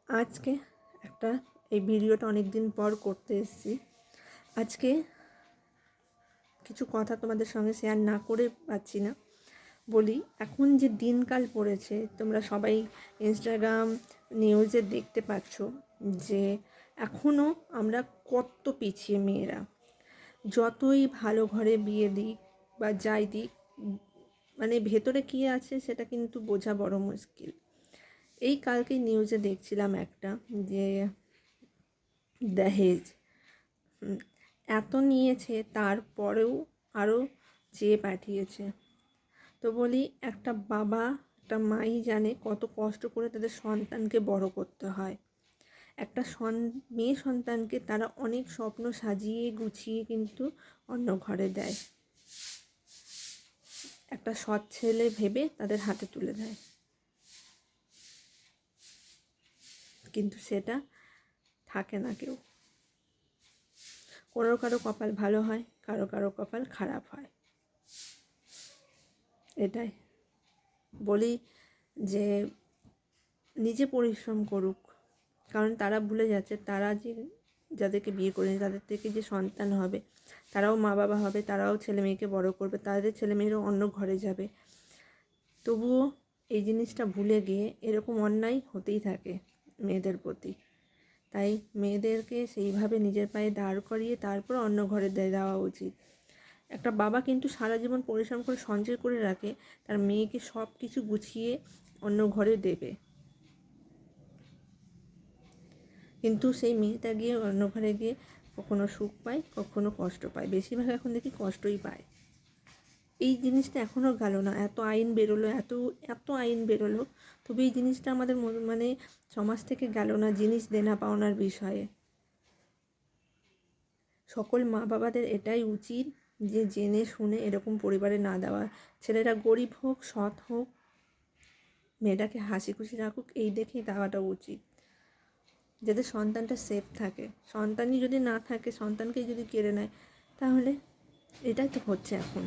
আজকে এই ভিডিওটা অনেক দিন পর করতে এসেছি। আজকে কিছু কথা তোমাদের সঙ্গে শেয়ার না করে পাচ্ছি না। বলি, এখন যে দিনকাল পড়েছে, তোমরা সবাই ইনস্টাগ্রাম নিউজে দেখতে পাচ্ছ যে এখনও আমরা কত পিছিয়ে মেয়েরা। যতই ভালো ঘরে বিয়ে দিক বা যাই দিক, মানে ভেতরে কী আছে সেটা কিন্তু বোঝা বড় মুশকিল। এই কালকে নিউজে দেখছিলাম একটা যে দহেজ এত নিয়েছে, তারপরেও আরও চেয়ে পাঠিয়েছে। তো বলি, একটা বাবা একটা মাই জানে কত কষ্ট করে তাদের সন্তানকে বড় করতে হয়। একটা মেয়ে সন্তানকে তারা অনেক স্বপ্ন সাজিয়ে গুছিয়ে কিন্তু অন্য ঘরে দেয়, একটা সৎ ছেলে ভেবে তাদের হাতে তুলে দেয়, কিন্তু সেটা থাকে না কেউ। কারো কারো কপাল ভালো হয়, কারো কারো কপাল খারাপ হয়। এটাই বলি যে নিজে পরিশ্রম করুক, কারণ তারা ভুলে যাচ্ছে তারা যে যাদেরকে বিয়ে করে তাদের থেকে যে সন্তান হবে, তারাও মা বাবা হবে, তারাও ছেলে মেয়েকে বড় করবে, তাদের ছেলে মেয়েরাও অন্য ঘরে যাবে। তবুও এই জিনিসটা ভুলে গিয়ে এরকম অন্যায় হতেই থাকে মেয়েদের প্রতি। তাই মেয়েদেরকে সেইভাবে নিজের পায়ে দাঁড় করিয়ে তারপর অন্য ঘরে দেওয়া উচিত। একটা বাবা কিন্তু সারা জীবন পরিশ্রম করে সঞ্চয় করে রাখে তার মেয়েকে সব কিছু গুছিয়ে অন্য ঘরে দেবে, কিন্তু সেই মেয়েটা গিয়ে অন্য ঘরে গিয়ে কখনো সুখ পায়, কখনো কষ্ট পায়। বেশিরভাগ এখন দেখি কষ্টই পায়। এই জিনিসটা এখনও গেল না। এত আইন বেরোলো, এত আইন বেরোলো, তবে এই জিনিসটা আমাদের মানে সমাজ থেকে গেল না জিনিস দেনা পাওনার বিষয়ে। সকল মা বাবাদের এটাই উচিত যে জেনে শুনে এরকম পরিবারে না দেওয়া। ছেলেরা গরিব হোক, সৎ হোক, মেয়েটাকে হাসি খুশি রাখুক, এই দেখেই দেওয়াটা উচিত, যাতে সন্তানটা সেফ থাকে। সন্তানই যদি না থাকে, সন্তানকেই যদি কেড়ে নেয়, তাহলে এটাই তো হচ্ছে এখন।